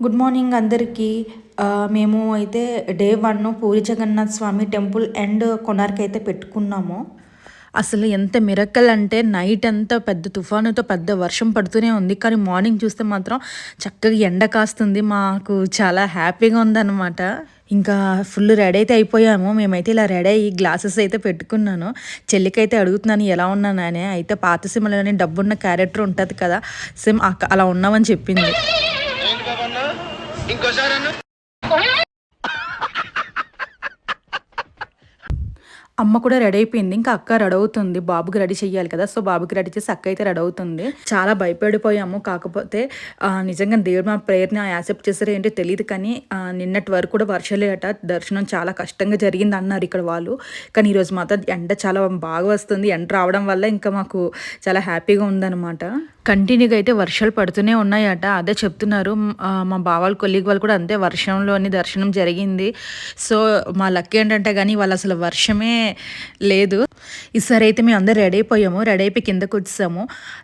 Good morning అందరికీ. మేము అయితే day 1 Puri Jagannath Swami temple and Konark అయితే పెట్టుకున్నాము. అసలు ఎంత మిరక్కల్ అంటే నైట్ అంతా పెద్ద తుఫానుతో పెద్ద వర్షం పడుతూనే ఉంది. కానీ మార్నింగ్ చూస్తే మాత్రం చక్కగా ఎండ కాస్తుంది. మాకు చాలా హ్యాపీగా ఉందన్నమాట. ఇంకా ఫుల్ రెడీ అయితే అయిపోయాము. మేమైతే ఇలా రెడీ అయ్యి గ్లాసెస్ అయితే పెట్టుకున్నాను. చెల్లికైతే అడుగుతున్నాను ఎలా ఉన్నానని. అయితే పాత సినిమాలోనే డబ్బున్న క్యారెక్టర్ ఉంటుంది కదా, సేమ్ అలా ఉన్నామని చెప్పింది. ఇంకోసారి అమ్మ కూడా రెడీ అయిపోయింది. ఇంకా అక్క రెడీ అవుతుంది. బాబుకి రెడీ చెయ్యాలి కదా, సో బాబుకి రెడీ చేసి అక్క అయితే రెడీ అవుతుంది. చాలా భయపడిపోయాము. కాకపోతే నిజంగా దేవుడు మా ప్రేయర్ని యాక్సెప్ట్ చేశారో ఏంటో తెలియదు. కానీ నిన్నటి వరకు కూడా వర్షాలేట, దర్శనం చాలా కష్టంగా జరిగింది అన్నారు ఇక్కడ వాళ్ళు. కానీ ఈరోజు మాత్రం ఎండ చాలా బాగా వస్తుంది. ఎండ రావడం వల్ల ఇంకా మాకు చాలా హ్యాపీగా ఉందన్నమాట. కంటిన్యూగా అయితే వర్షాలు పడుతూనే ఉన్నాయట. అదే చెప్తున్నారు మా బావాళ్ళు కొలీగ్ వాళ్ళు కూడా అంతే, వర్షంలోని దర్శనం జరిగింది. సో మా లక్ ఏంటంటే కానీ వాళ్ళు అసలు వర్షమే లేదు. ఈసారి అయితే మేము అందరు రెడీ అయిపోయాము. రెడీ అయిపోయి కిందకు వచ్చాము.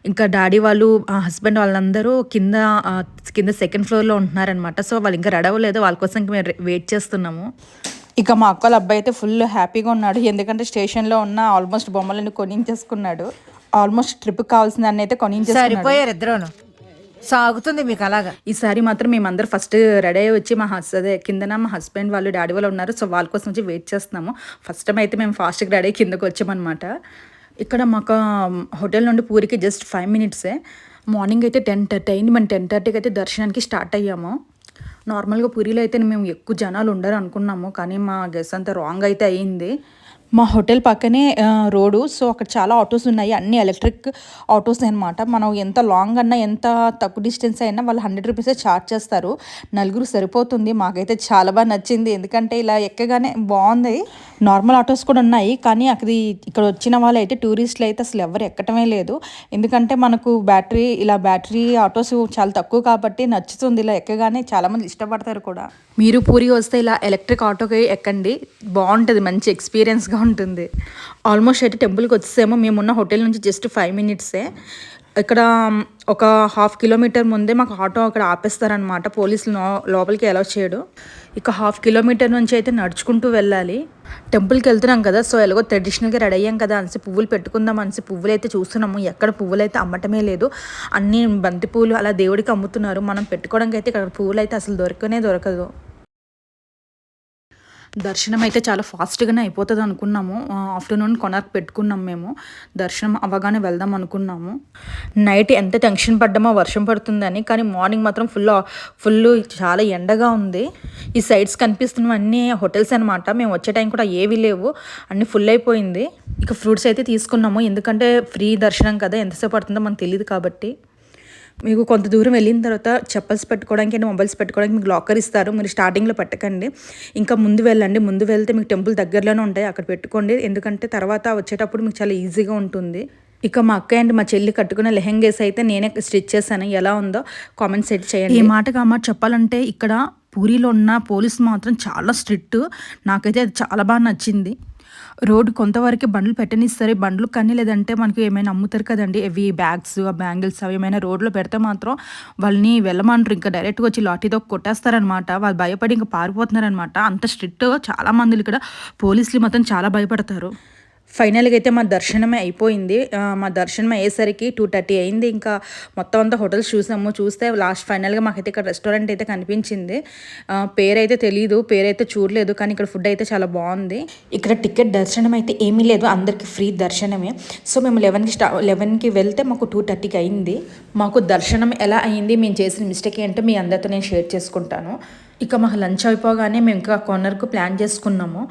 ఇంకా డాడీ వాళ్ళు హస్బెండ్ వాళ్ళందరూ కింద సెకండ్ ఫ్లోర్లో ఉంటున్నారనమాట. సో వాళ్ళు ఇంకా రెడీ అవ్వలేదు. వాళ్ళ కోసం ఇంకా మేము వెయిట్ చేస్తున్నాము. ఇక మా అక్కల అబ్బాయి అయితే ఫుల్ హ్యాపీగా ఉన్నాడు. ఎందుకంటే స్టేషన్లో ఉన్న ఆల్మోస్ట్ బొమ్మలను కొనించేసుకున్నాడు. ఆల్మోస్ట్ ట్రిప్ కావాల్సిన దాన్ని అయితే సరిపోయారు ఇద్దరును. సాగుతుంది మీకు అలాగా. ఈసారి మాత్రం మేమందరూ ఫస్ట్ రెడీ అయ్యి వచ్చి అదే కిందన మా హస్బెండ్ వాళ్ళు డాడీ వాళ్ళు ఉన్నారు. సో వాళ్ళ కోసం వచ్చి వెయిట్ చేస్తున్నాము. ఫస్ట్ టైం అయితే మేము ఫాస్ట్గా రెడీ అయ్యి కిందకు వచ్చామన్నమాట. ఇక్కడ మాకు హోటల్ నుండి పూరికి జస్ట్ 5 minutes. మార్నింగ్ అయితే 10:30 అయింది. మనం 10:30కి అయితే దర్శనానికి స్టార్ట్ అయ్యాము. నార్మల్గా పూరిలో అయితే మేము ఎక్కువ జనాలు ఉండరు అనుకున్నాము. కానీ మా గెస్ అంతా రాంగ్ అయితే అయ్యింది. మా హోటల్ పక్కనే రోడ్డు. సో అక్కడ చాలా ఆటోస్ ఉన్నాయి. అన్ని ఎలక్ట్రిక్ ఆటోస్ అనమాట. మనం ఎంత లాంగ్ అన్నా ఎంత తక్కువ డిస్టెన్స్ అయినా వాళ్ళు 100 రూపీసే ఛార్జ్ చేస్తారు. నలుగురు సరిపోతుంది. మాకైతే చాలా బాగా నచ్చింది. ఎందుకంటే ఇలా ఎక్కగానే బాగుంది. నార్మల్ ఆటోస్ కూడా ఉన్నాయి. కానీ ఇక్కడ వచ్చిన వాళ్ళు అయితే టూరిస్టులు అయితే అసలు ఎవరు ఎక్కటమే లేదు. ఎందుకంటే మనకు బ్యాటరీ ఆటోస్ చాలా తక్కువ కాబట్టి నచ్చుతుంది. ఇలా ఎక్కగానే చాలామంది ఇష్టపడతారు కూడా. మీరు పూరి వస్తే ఇలా ఎలక్ట్రిక్ ఆటోకి ఎక్కండి, బాగుంటుంది, మంచి ఎక్స్పీరియన్స్గా ఉంటుంది. ఆల్మోస్ట్ అయితే టెంపుల్కి వచ్చేసాము. మేమున్న హోటల్ నుంచి జస్ట్ 5 minutes. ఇక్కడ ఒక 1/2 kilometer ముందే మాకు ఆటో అక్కడ ఆపేస్తారనమాట. పోలీసులు లోపలికి అలౌ చేయడు. ఇక 1/2 kilometer నుంచి అయితే నడుచుకుంటూ వెళ్ళాలి. టెంపుల్కి వెళ్తున్నాం కదా, సో ఎలాగో ట్రెడిషనల్గా రెడీ అయ్యాం కదా అనేసి పువ్వులు పెట్టుకుందాం అనేసి పువ్వులు అయితే చూస్తున్నాము. ఎక్కడ పువ్వులు అయితే అమ్మటమే లేదు. అన్ని బంతి పువ్వులు అలా దేవుడికి అమ్ముతున్నారు. మనం పెట్టుకోవడానికి అయితే ఇక్కడ పువ్వులు అయితే అసలు దొరకదు. దర్శనం అయితే చాలా ఫాస్ట్గానే అయిపోతుంది అనుకున్నాము. ఆఫ్టర్నూన్ కొనార్క్ పెట్టుకున్నాం మేము. దర్శనం అవ్వగానే వెళ్దాం అనుకున్నాము. నైట్ ఎంత టెన్షన్ పడ్డామో వర్షం పడుతుందని. కానీ మార్నింగ్ మాత్రం ఫుల్ చాలా ఎండగా ఉంది. ఈ సైడ్స్ కనిపిస్తున్నవన్నీ హోటల్స్ అనమాట. మేము వచ్చే టైం కూడా ఏవి లేవు, అన్నీ ఫుల్ అయిపోయింది. ఇక ఫ్రూట్స్ అయితే తీసుకున్నాము. ఎందుకంటే ఫ్రీ దర్శనం కదా, ఎంతసేపు పడుతుందో మనకు తెలియదు కాబట్టి. మీకు కొంత దూరం వెళ్ళిన తర్వాత చెప్పల్స్ పెట్టుకోవడానికి అండ్ మొబైల్స్ పెట్టుకోవడానికి మీకు లాకర్ ఇస్తారు. మీరు స్టార్టింగ్లో పెట్టకండి, ఇంకా ముందు వెళ్ళండి. ముందు వెళ్తే మీకు టెంపుల్ దగ్గరలోనే ఉంటాయి, అక్కడ పెట్టుకోండి. ఎందుకంటే తర్వాత వచ్చేటప్పుడు మీకు చాలా ఈజీగా ఉంటుంది. ఇక మా అక్క అండ్ మా చెల్లి కట్టుకున్న లెహెంగేస్ అయితే నేనే స్టిచ్ చేశాను. ఎలా ఉందో కామెంట్స్ అయితే చేయండి. ఈ మాటగా అమ్మ చెప్పాలంటే ఇక్కడ పూరిలో ఉన్న పోలీస్ మాత్రం చాలా స్ట్రిక్ట్. నాకైతే అది చాలా బాగా నచ్చింది. రోడ్డు కొంతవరకు బండ్లు పెట్టనిస్తారు. బండ్లు కానీ లేదంటే మనకి ఏమైనా అమ్ముతారు కదండి, అవి బ్యాగ్స్, బ్యాంగిల్స్ అవి ఏమైనా రోడ్లో పెడితే మాత్రం వాళ్ళని వెళ్ళమంటారు. ఇంకా డైరెక్ట్గా వచ్చి లాఠీతో కొట్టేస్తారనమాట. వాళ్ళు భయపడి ఇంకా పారిపోతున్నారనమాట. అంత స్ట్రిక్ట్. చాలా మంది ఇక్కడ పోలీసులు మాత్రం చాలా భయపడతారు. ఫైనల్గా అయితే మా దర్శనమే అయిపోయింది. మా దర్శనం అయ్యేసరికి 2:30 అయింది. ఇంకా మొత్తం అంతా హోటల్స్ చూస్తే లాస్ట్ ఫైనల్గా మాకైతే ఇక్కడ రెస్టారెంట్ అయితే కనిపించింది. పేరైతే తెలీదు, పేరైతే చూడలేదు. కానీ ఇక్కడ ఫుడ్ అయితే చాలా బాగుంది. ఇక్కడ టికెట్ దర్శనం అయితే ఏమీ లేదు, అందరికీ ఫ్రీ దర్శనమే. సో మేము 11కి వెళ్తే మాకు 2:30కి అయింది. మాకు దర్శనం ఎలా అయింది, మేము చేసిన మిస్టేక్ ఏంటో మీ అందరితో నేను షేర్ చేసుకుంటాను. ఇక మాకు లంచ్ అయిపోగానే మేము ఇంకా కొనర్కు ప్లాన్ చేసుకున్నాము.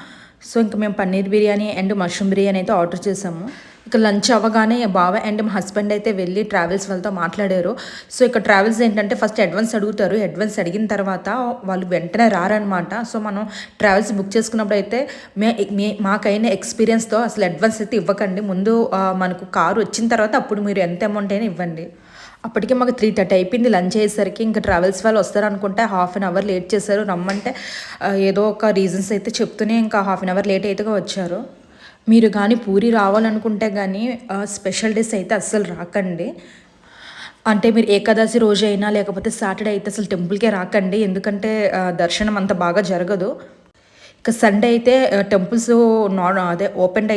సో ఇంకా మేము పన్నీర్ బిర్యానీ అండ్ మష్రూమ్ బిర్యానీ అయితే ఆర్డర్ చేసాము. ఇక లంచ్ అవ్వగానే బావ అండ్ మా హస్బెండ్ అయితే వెళ్ళి ట్రావెల్స్ వాళ్ళతో మాట్లాడారు. సో ఇక్కడ ట్రావెల్స్ ఏంటంటే ఫస్ట్ అడ్వాన్స్ అడుగుతారు. అడ్వాన్స్ అడిగిన తర్వాత వాళ్ళు వెంటనే రారనమాట. సో మనం ట్రావెల్స్ బుక్ చేసుకున్నప్పుడు అయితే మాకైన ఎక్స్పీరియన్స్తో అసలు అడ్వాన్స్ అయితే ఇవ్వకండి. ముందు మనకు కారు వచ్చిన తర్వాత అప్పుడు మీరు ఎంత అమౌంట్ అయినా ఇవ్వండి. అప్పటికే మాకు 3:30 అయిపోయింది. లంచ్ అయ్యేసరికి ఇంకా ట్రావెల్స్ వాళ్ళు వస్తారనుకుంటే 1/2 hour లేట్ చేశారు. రమ్మంటే ఏదో ఒక రీజన్స్ అయితే చెప్తూనే ఇంకా 1/2 hour లేట్ అయితే వచ్చారు. మీరు కానీ పూరి రావాలనుకుంటే కానీ స్పెషల్ డేస్ అయితే అస్సలు రాకండి. అంటే మీరు ఏకాదశి రోజు అయినా లేకపోతే సాటర్డే అయితే అసలు టెంపుల్కే రాకండి, ఎందుకంటే దర్శనం అంత బాగా జరగదు. ఇక సండే అయితే టెంపుల్స్ అదే ఓపెన్లో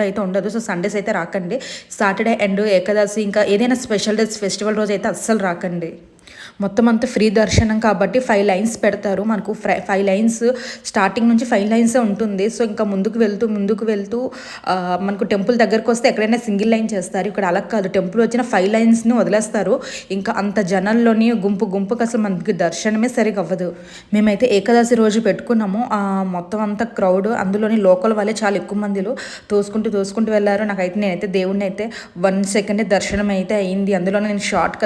అయితే ఉండదు. సో సండేస్ అయితే రాకండి. సాటర్డే అండ్ ఏకాదశి ఇంకా ఏదైనా స్పెషల్ డేస్ ఫెస్టివల్ రోజు అయితే అస్సలు రాకండి. మొత్తం అంతా ఫ్రీ దర్శనం కాబట్టి 5 లైన్స్ పెడతారు మనకు. 5 లైన్స్ స్టార్టింగ్ నుంచి 5 లైన్సే ఉంటుంది. సో ఇంకా ముందుకు వెళ్తూ మనకు టెంపుల్ దగ్గరకు వస్తే ఎక్కడైనా సింగిల్ లైన్ చేస్తారు. ఇక్కడ అలా కాదు, టెంపుల్ వచ్చిన 5 లైన్స్ని వదిలేస్తారు. ఇంకా అంత జనాల్లోని గుంపుకు అసలు మనకి దర్శనమే సరిగా అవ్వదు. మేమైతే ఏకాదశి రోజు పెట్టుకున్నాము. మొత్తం అంతా క్రౌడ్, అందులోని లోకల్ వాళ్ళే చాలా ఎక్కువ మందిలో తోసుకుంటూ వెళ్ళారు. నేనైతే దేవుడిని అయితే 1 సెకండ్ దర్శనం అయితే అయింది. అందులో నేను షార్ట్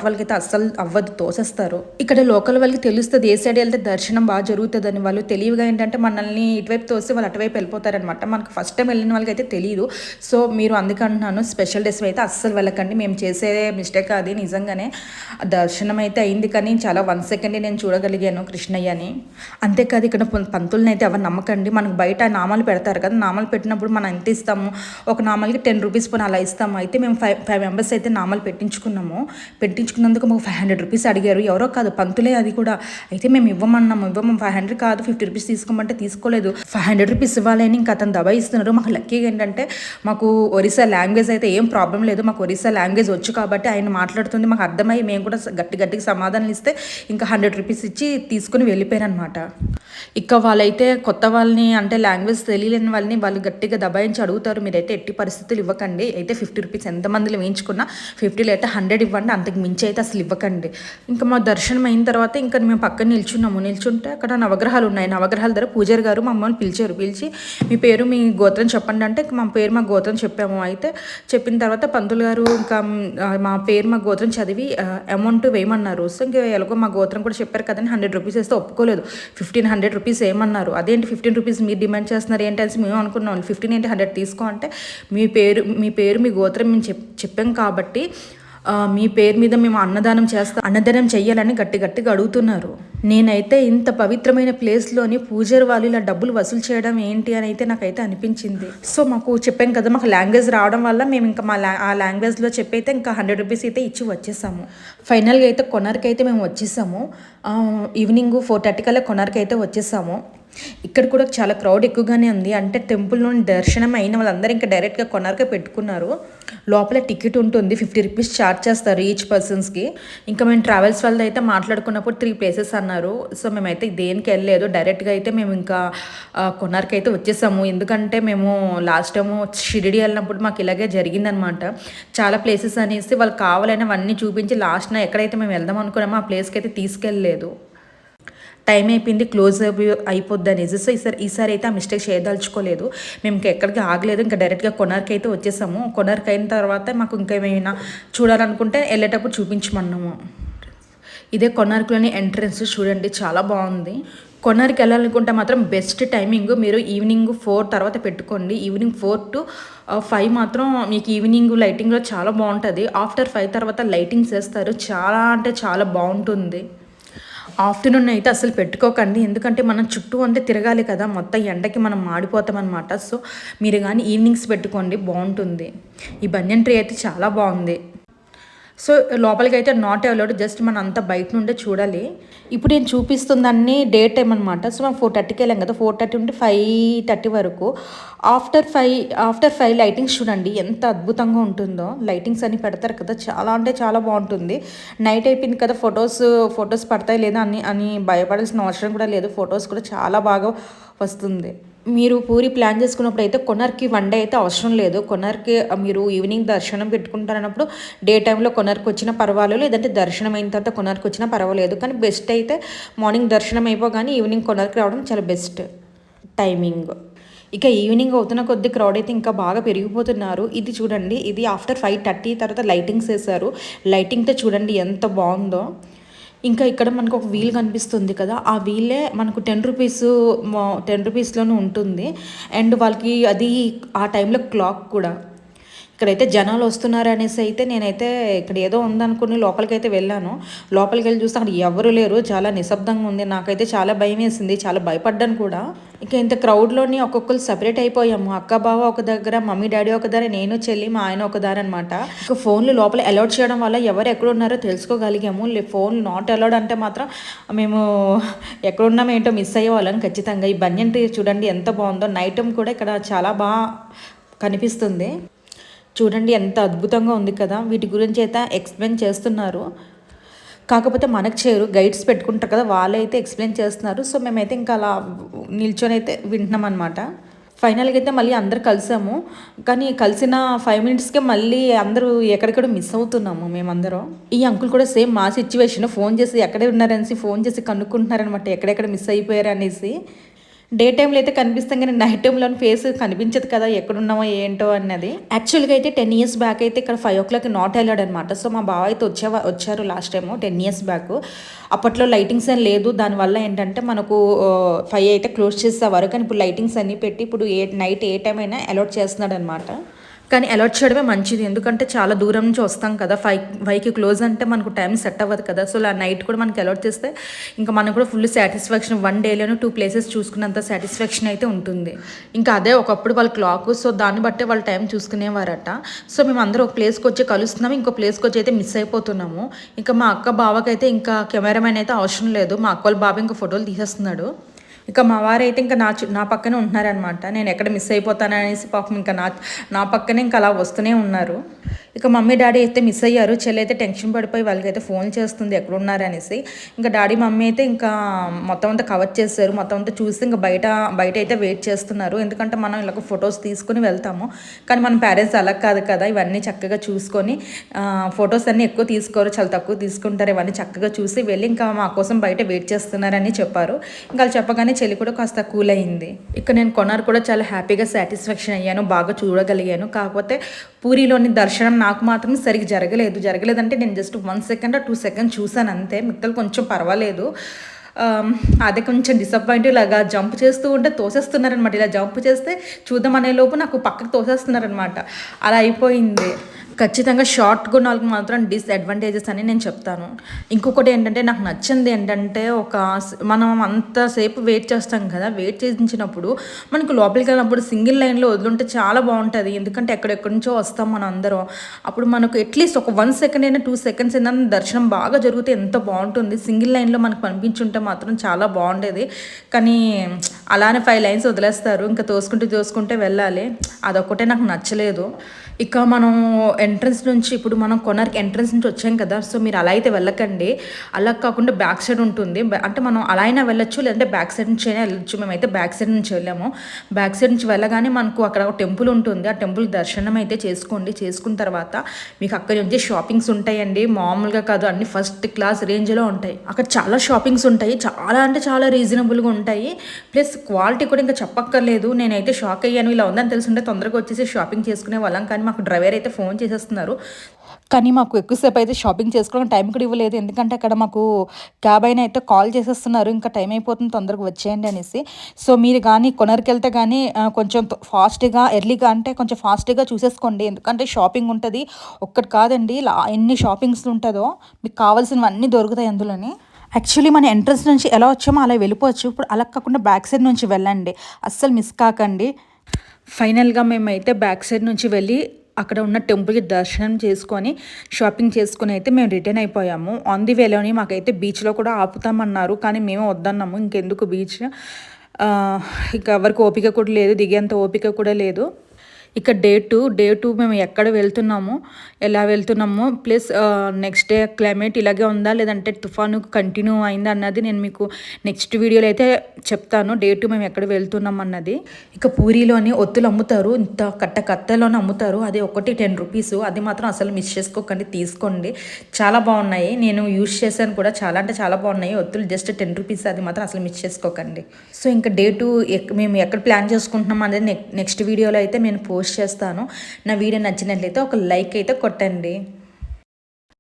వాళ్ళకి అయితే అస్సలు అవ్వదు, తోసేస్తారు. ఇక్కడ లోకల్ వాళ్ళకి తెలుస్తుంది ఏ సైడ్ వెళ్తే దర్శనం బాగా జరుగుతుందని. వాళ్ళు తెలివిగా ఏంటంటే మనల్ని ఇటువైపు తోస్తే వాళ్ళు అటువైపు వెళ్ళిపోతారనమాట. మనకు ఫస్ట్ టైం వెళ్ళిన వాళ్ళకి అయితే తెలియదు. సో మీరు అందుకంటున్నాను, స్పెషల్ డేస్ అయితే అస్సలు వెళ్ళకండి. మేము చేసే మిస్టేక్ అది. నిజంగానే దర్శనం అయితే అయింది, కానీ చాలా 1 సెకండ్ నేను చూడగలిగాను కృష్ణయ్యని. అంతేకాదు ఇక్కడ పంతుల్ని అయితే ఎవరు నమ్మకండి. మనకు బయట నామాలు పెడతారు కదా, నామాలు పెట్టినప్పుడు మనం ఎంత ఇస్తాము, ఒక నామాలకి 10 రూపీస్ పోనీ అలా ఇస్తాము. అయితే మేము 5 మెంబర్స్ అయితే నామాలు పెట్టించుకున్నందుకు మాకు 500 రూపీస్ అడిగారు. ఎవరో కాదు, పంతులే అది కూడా. అయితే మేము ఇవ్వము 500 కాదు 50 రూపీస్ తీసుకోమంటే తీసుకోలేదు. 500 రూపీస్ ఇవ్వాలని ఇంకా అతను దబాయిస్తున్నారు. మాకు లక్కీగా ఏంటంటే మాకు ఒరిస్సా లాంగ్వేజ్ అయితే ఏం ప్రాబ్లం లేదు. మాకు ఒరిస్సా లాంగ్వేజ్ వచ్చు కాబట్టి ఆయన మాట్లాడుతుంది మాకు అర్థమై మేము కూడా గట్టిగా సమాధానం ఇస్తే ఇంకా 100 రూపీస్ ఇచ్చి తీసుకుని వెళ్ళిపోయారనమాట. ఇక వాళ్ళైతే కొత్త వాళ్ళని, అంటే లాంగ్వేజ్ తెలియలేని వాళ్ళు గట్టిగా దబాయించి అడుగుతారు. మీరైతే ఎట్టి పరిస్థితులు ఇవ్వకండి. అయితే 50 రూపీస్ ఎంతమందిలో వేయించుకున్నా 50లో అయితే 100 ఇవ్వండి, అంతకు మించి అయితే అసలు ఇవ్వకండి. ఇంకా మా దర్శనం అయిన తర్వాత ఇంకా మేము పక్కన నిల్చుంటే అక్కడ నవగ్రహాలు ఉన్నాయి. నవగ్రహాల దగ్గర పూజారి గారు మమ్మల్ని పిలిచి మీ పేరు మీ గోత్రం చెప్పండి అంటే మా గోత్రం చెప్పాము. అయితే చెప్పిన తర్వాత పంతులు గారు ఇంకా మా గోత్రం చదివి అమౌంట్ వేయమన్నారు. సో ఇంకా ఎలాగో మా గోత్రం కూడా చెప్పారు కదండి, 100 రూపీస్ వేస్తే ఒప్పుకోలేదు. 1500 రూపీస్ ఏమన్నారు. అదేంటి 15 రూపీస్ మీరు డిమాండ్ చేస్తున్నారు ఏంటి అని మేము అనుకున్నాం. 15 ఏంటి 100 తీసుకో అంటే మీ పేరు మీ గోత్రం మేము చెప్పాం కాబట్టి మీ పేరు మీద మేము అన్నదానం చెయ్యాలని గట్టిగా అడుగుతున్నారు. నేనైతే ఇంత పవిత్రమైన ప్లేస్లోని పూజారి వాళ్ళు ఇలా డబ్బులు వసూలు చేయడం ఏంటి అని అయితే నాకైతే అనిపించింది. సో మాకు చెప్పాం కదా, మాకు లాంగ్వేజ్ రావడం వల్ల మేము ఇంకా ఆ లాంగ్వేజ్లో చెప్పైతే ఇంకా 100 రూపీస్ అయితే ఇచ్చి వచ్చేసాము. ఫైనల్గా అయితే కొనార్కి అయితే మేము వచ్చేసాము. ఈవినింగ్ 4:30 కల్లా కొనార్కి అయితే వచ్చేసాము. ఇక్కడ కూడా చాలా క్రౌడ్ ఎక్కువగానే ఉంది. అంటే టెంపుల్ నుండి దర్శనం అయిన వాళ్ళందరూ ఇంకా డైరెక్ట్గా కొనార్కే పెట్టుకున్నారు. లోపల టికెట్ ఉంటుంది, 50 రూపీస్ ఛార్జ్ చేస్తారు ఈచ్ పర్సన్స్కి. ఇంకా మేము ట్రావెల్స్ వాళ్ళతో అయితే మాట్లాడుకున్నప్పుడు 3 ప్లేసెస్ అన్నారు. సో మేమైతే దేనికి వెళ్ళలేదు, డైరెక్ట్గా అయితే మేము ఇంకా కొనార్కి అయితే వచ్చేసాము. ఎందుకంటే మేము లాస్ట్ టైము షిరిడి వెళ్ళినప్పుడు మాకు ఇలాగే జరిగిందనమాట. చాలా ప్లేసెస్ అనేసి వాళ్ళు కావాలని అవన్నీ చూపించి లాస్ట్న ఎక్కడైతే మేము వెళ్దాం అనుకున్నామో ఆ ప్లేస్కి అయితే తీసుకెళ్ళలేదు. టైం అయిపోయింది, క్లోజ్ అయిపోద్ది అనేసి. సో ఈసారి అయితే ఆ మిస్టేక్ చేయదలుచుకోలేదు. మేము ఇంకా ఎక్కడికి ఆగలేదు, ఇంకా డైరెక్ట్గా కొనార్కి అయితే వచ్చేసాము. కొనార్కి అయిన తర్వాత మాకు ఇంకా ఏమైనా చూడాలనుకుంటే వెళ్ళేటప్పుడు చూపించమన్నాము. ఇదే కొనార్క్లోని ఎంట్రన్స్ చూడండి, చాలా బాగుంది. కొనార్కి వెళ్ళాలనుకుంటే మాత్రం బెస్ట్ టైమింగ్ మీరు ఈవినింగ్ 4 తర్వాత పెట్టుకోండి. ఈవినింగ్ 4 to 5 మాత్రం మీకు ఈవినింగ్ లైటింగ్లో చాలా బాగుంటుంది. ఆఫ్టర్ 5 తర్వాత లైటింగ్స్ వేస్తారు, చాలా అంటే చాలా బాగుంటుంది. ఆఫ్టర్నూన్ అయితే అసలు పెట్టుకోకండి, ఎందుకంటే మనం చుట్టూ అంతే తిరగాలి కదా, మొత్తం ఎండకి మనం మాడిపోతాం అనమాట. సో మీరు కానీ ఈవినింగ్స్ పెట్టుకోండి, బాగుంటుంది. ఈ బన్యన్ ట్రీ అయితే చాలా బాగుంది. సో లోపలికి అయితే నాట్ అలౌడ్, జస్ట్ మనం అంతా బయట నుండే చూడాలి. ఇప్పుడు నేను చూపిస్తుందన్నీ డే టైం అనమాట. సో మనం 4:30కి వెళ్ళాం కదా, 4:30 నుండి 5:30 వరకు. ఆఫ్టర్ 5 లైటింగ్స్ చూడండి ఎంత అద్భుతంగా ఉంటుందో. లైటింగ్స్ అన్ని పెడతారు కదా, చాలా అంటే చాలా బాగుంటుంది. నైట్ అయిపోయింది కదా, ఫొటోస్ పడతాయి లేదా అని భయపడాల్సిన అవసరం కూడా లేదు. ఫొటోస్ కూడా చాలా బాగా వస్తుంది. మీరు పూరి ప్లాన్ చేసుకున్నప్పుడు అయితే కొనార్కి 1 డే అయితే అవసరం లేదు. కొనార్కి మీరు ఈవినింగ్ దర్శనం పెట్టుకుంటారన్నప్పుడు డే టైంలో కొనార్కి వచ్చినా పర్వాలేదు, లేదంటే దర్శనం అయిన తర్వాత కొనార్కి వచ్చినా పర్వాలేదు. కానీ బెస్ట్ అయితే మార్నింగ్ దర్శనం అయిపోగానే ఈవినింగ్ కొనార్కి రావడం చాలా బెస్ట్ టైమింగ్. ఇక ఈవినింగ్ అవుతున్న కొద్ది క్రౌడ్ అయితే ఇంకా బాగా పెరిగిపోతున్నారు. ఇది చూడండి, ఇది ఆఫ్టర్ 5:30 తర్వాత లైటింగ్స్ వేశారు. లైటింగ్తో చూడండి ఎంత బాగుందో. ఇంకా ఇక్కడ మనకు ఒక వీల్ కనిపిస్తుంది కదా, ఆ వీలే మనకు 10 రూపీస్లోనూ ఉంటుంది. అండ్ వాళ్ళకి అది ఆ టైంలో క్లాక్ కూడా. ఇక్కడైతే జనాలు వస్తున్నారు అనేసి అయితే నేనైతే ఇక్కడ ఏదో ఉందనుకుని లోపలికైతే వెళ్ళాను. లోపలికి వెళ్ళి చూస్తే అక్కడ ఎవరు లేరు. చాలా నిశ్శబ్దంగా ఉంది. నాకైతే చాలా భయం వేసింది. చాలా భయపడ్డాను కూడా. ఇక ఇంత క్రౌడ్లోని ఒక్కొక్కరు సపరేట్ అయిపోయాము. అక్క బావ ఒక దగ్గర, మమ్మీ డాడీ ఒక దారి, నేను చెల్లి మా ఆయన ఒక దారి అనమాట. ఇక ఫోన్లు లోపల అలౌడ్ చేయడం వల్ల ఎవరు ఎక్కడ ఉన్నారో తెలుసుకోగలిగాము. ఫోన్ నాట్ అలౌడ్ అంటే మాత్రం మేము ఎక్కడున్నామో ఏంటో మిస్ అయ్యే వాళ్ళం ఖచ్చితంగా. ఈ బన్యన్ ట్రీ చూడండి ఎంత బాగుందో. నైట్ కూడా ఇక్కడ చాలా బాగా కనిపిస్తుంది. చూడండి ఎంత అద్భుతంగా ఉంది కదా. వీటి గురించి అయితే ఎక్స్ప్లెయిన్ చేస్తున్నారు. కాకపోతే మనకు చేయరు, గైడ్స్ పెట్టుకుంటారు కదా, వాళ్ళైతే ఎక్స్ప్లెయిన్ చేస్తున్నారు. సో మేమైతే ఇంకా అలా నిల్చొని అయితే వింటున్నాం అనమాట. ఫైనల్గా అయితే మళ్ళీ అందరు కలిసాము. కానీ కలిసిన 5 minutesకే మళ్ళీ అందరూ ఎక్కడెక్కడ మిస్ అవుతున్నాము మేమందరం. ఈ అంకుల్ కూడా సేమ్ మా సిచ్యువేషన్. ఫోన్ చేసి ఎక్కడే ఉన్నారనేసి ఫోన్ చేసి కనుక్కుంటున్నారనమాట, ఎక్కడెక్కడ మిస్ అయిపోయారు అనేసి. డే టైంలో అయితే కనిపిస్తాం కానీ నైట్ టైంలో ఫేస్ కనిపించదు కదా ఎక్కడున్నామో ఏంటో అన్నది. యాక్చువల్గా అయితే 10 years బ్యాక్ అయితే ఇక్కడ 5 o'clock నాట్ వెళ్ళాడు అనమాట. సో మా బావ అయితే వచ్చారు లాస్ట్ టైము 10 years బ్యాక్. అప్పట్లో లైటింగ్స్ ఏం లేదు. దానివల్ల ఏంటంటే మనకు 5 అయితే క్లోజ్ చేసేవారు. కానీ ఇప్పుడు లైటింగ్స్ అన్నీ పెట్టి ఇప్పుడు నైట్ ఏ టైం అయినా అలౌట్ చేస్తున్నాడు అనమాట. కానీ అలర్ట్ చేయడమే మంచిది, ఎందుకంటే చాలా దూరం నుంచి వస్తాం కదా. 5కి క్లోజ్ అంటే మనకు టైం సెట్ అవ్వదు కదా. సో ఆ నైట్ కూడా మనకి అలర్ట్ చేస్తే ఇంకా మనకు కూడా ఫుల్ సాటిస్ఫాక్షన్, 1 dayలోనే 2 places చూసుకున్నంత సాటిస్ఫాక్షన్ అయితే ఉంటుంది. ఇంకా అదే ఒకప్పుడు వాళ్ళ క్లాక్, సో దాన్ని బట్టే వాళ్ళు టైం చూసుకునేవారట. సో మేము అందరూ ఒక ప్లేస్కి వచ్చి కలుస్తున్నాము, ఇంకో ప్లేస్కి వచ్చి అయితే మిస్ అయిపోతున్నాము. ఇంకా మా అక్క బావకైతే ఇంకా కెమెరామెన్ అయితే అవసరం లేదు. మా అక్క వాళ్ళ బాబు ఇంకా ఫోటోలు తీసేస్తున్నాడు. ఇక మా వారైతే ఇంకా నా పక్కనే ఉంటున్నారనమాట. నేను ఎక్కడ మిస్ అయిపోతాననేసి పాపం ఇంకా నా పక్కనే ఇంకా అలా వస్తూనే ఉన్నారు. ఇక మమ్మీ డాడీ అయితే మిస్ అయ్యారు. చెల్లి అయితే టెన్షన్ పడిపోయి వాళ్ళకైతే ఫోన్ చేస్తుంది ఎక్కడున్నారనేసి. ఇంకా డాడీ మమ్మీ అయితే ఇంకా మొత్తం అంతా కవర్ చేశారు. మొత్తం అంతా చూసి ఇంకా బయట అయితే వెయిట్ చేస్తున్నారు. ఎందుకంటే మనం ఇలా ఫొటోస్ తీసుకుని వెళ్తాము. కానీ మన పేరెంట్స్ అలా కాదు కదా, ఇవన్నీ చక్కగా చూసుకొని ఫొటోస్ అన్నీ ఎక్కువ తీసుకోరు, చాలా తక్కువ తీసుకుంటారు. ఇవన్నీ చక్కగా చూసి వెళ్ళి ఇంకా మా కోసం బయట వెయిట్ చేస్తున్నారని చెప్పారు. ఇంకా వాళ్ళు చెప్పగానే చెల్లి కూడా కాస్త కూల్ అయింది. ఇక నేను కొనారు కూడా చాలా హ్యాపీగా సాటిస్ఫాక్షన్ అయ్యాను, బాగా చూడగలిగాను. కాకపోతే పూరిలోని దర్శనం నాకు మాత్రం సరిగ్గా జరగలేదంటే నేను జస్ట్ 1 second or 2 seconds చూసాను అంతే. మిగతాలు కొంచెం పర్వాలేదు. అదే కొంచెం డిసప్పాయింట్. ఇలాగా జంప్ చేస్తూ ఉంటే తోసేస్తున్నారనమాట. ఇలా జంప్ చేస్తే చూద్దాం అనే లోపు నాకు పక్కకు తోసేస్తున్నారనమాట. అలా అయిపోయింది. ఖచ్చితంగా షార్ట్ కొనాలకు మాత్రం డిస్అడ్వాంటేజెస్ అని నేను చెప్తాను. ఇంకొకటి ఏంటంటే నాకు నచ్చింది ఏంటంటే మనం అంతసేపు వెయిట్ చేస్తాం కదా, వెయిట్ చేయించినప్పుడు మనకు లోపలికి వెళ్ళినప్పుడు సింగిల్ లైన్లో వదులుంటే చాలా బాగుంటుంది. ఎందుకంటే ఎక్కడెక్కడి నుంచో వస్తాం మనం అందరం. అప్పుడు మనకు అట్లీస్ట్ ఒక 1 second అయినా 2 seconds అయినా దర్శనం బాగా జరిగితే ఎంత బాగుంటుంది. సింగిల్ లైన్లో మనకు కనిపించుంటే మాత్రం చాలా బాగుండేది. కానీ అలానే 5 lines వదిలేస్తారు. ఇంకా తోసుకుంటే వెళ్ళాలి. అదొక్కటే నాకు నచ్చలేదు. ఇక మనం ఎంట్రన్స్ నుంచి, ఇప్పుడు మనం కొనార్క్ ఎంట్రన్స్ నుంచి వచ్చాం కదా, సో మీరు అలా అయితే వెళ్ళకండి. అలా కాకుండా బ్యాక్ సైడ్ ఉంటుంది. అంటే మనం అలా అయినా వెళ్ళొచ్చు, లేదంటే బ్యాక్ సైడ్ నుంచి అయినా వెళ్ళొచ్చు. మేమైతే బ్యాక్ సైడ్ నుంచి వెళ్ళాము. బ్యాక్ సైడ్ నుంచి వెళ్ళగానే మనకు అక్కడ ఒక టెంపుల్ ఉంటుంది. ఆ టెంపుల్ దర్శనం అయితే చేసుకోండి. చేసుకున్న తర్వాత మీకు అక్కడి నుంచి షాపింగ్స్ ఉంటాయండి. మామూలుగా కాదు, అన్ని ఫస్ట్ క్లాస్ రేంజ్లో ఉంటాయి. అక్కడ చాలా షాపింగ్స్ ఉంటాయి. చాలా అంటే చాలా రీజనబుల్గా ఉంటాయి. ప్లస్ క్వాలిటీ కూడా ఇంకా చెప్పక్కర్లేదు. నేనైతే షాక్ అయ్యాను. ఇలా ఉందని తెలుసుంటే తొందరగా వచ్చేసి షాపింగ్ చేసుకునే వాళ్ళం. కానీ మాకు డ్రైవర్ అయితే ఫోన్ చేసేస్తున్నారు. కానీ మాకు ఎక్కువసేపు అయితే షాపింగ్ చేసుకోవడానికి టైం కూడా ఇవ్వలేదు. ఎందుకంటే అక్కడ మాకు క్యాబ్ అయినా అయితే కాల్ చేసేస్తున్నారు, ఇంకా టైం అయిపోతుంది తొందరగా వచ్చేయండి అనేసి. సో మీరు కానీ కొనర్కి వెళ్తే కానీ కొంచెం ఫాస్ట్గా ఎర్లీగా అంటే కొంచెం ఫాస్ట్గా చూసేసుకోండి. ఎందుకంటే షాపింగ్ ఉంటుంది. ఒక్కటి కాదండి, ఎన్ని షాపింగ్స్ ఉంటుందో మీకు కావాల్సినవన్నీ దొరుకుతాయి అందులోని. యాక్చువల్లీ మన ఎంట్రన్స్ నుంచి ఎలా వచ్చామో అలా వెళ్ళిపోవచ్చు. ఇప్పుడు అలా కాకుండా బ్యాక్ సైడ్ నుంచి వెళ్ళండి, అస్సలు మిస్ కాకండి. ఫైనల్గా మేమైతే బ్యాక్ సైడ్ నుంచి వెళ్ళి అక్కడ ఉన్న టెంపుల్కి దర్శనం చేసుకొని షాపింగ్ చేసుకొని అయితే మేము రిటర్న్ అయిపోయాము. ఆన్ ది వేలోని మాకైతే బీచ్లో కూడా ఆపుతామన్నారు, కానీ మేము వద్దన్నాము. ఇంకెందుకు బీచ్, ఇంకా ఎవరికి ఓపిక కూడా లేదు, దిగేంత ఓపిక కూడా లేదు. ఇక డే టూ మేము ఎక్కడ వెళ్తున్నాము, ఎలా వెళ్తున్నాము, ప్లస్ నెక్స్ట్ డే క్లైమేట్ ఇలాగే ఉందా లేదంటే తుఫాను కంటిన్యూ అయిందా అన్నది నేను మీకు నెక్స్ట్ వీడియోలో అయితే చెప్తాను. డే 2 మేము ఎక్కడ వెళ్తున్నాం అన్నది. ఇక పూరిలోని ఒత్తులు అమ్ముతారు, ఇంత కట్టలోనే అమ్ముతారు. అది ఒకటి 10 rupees. అది మాత్రం అసలు మిస్ చేసుకోకండి, తీసుకోండి. చాలా బాగున్నాయి, నేను యూజ్ చేశాను కూడా. చాలా అంటే చాలా బాగున్నాయి ఒత్తులు. Just 10 rupees. అది మాత్రం అసలు మిస్ చేసుకోకండి. సో ఇంకా డే 2 మేము ఎక్కడ ప్లాన్ చేసుకుంటున్నాం అనేది నెక్స్ట్ వీడియోలో అయితే నేను పోస్ట్ చేస్తాను. నా వీడియో నచ్చినట్లయితే ఒక లైక్ అయితే కొట్టండి.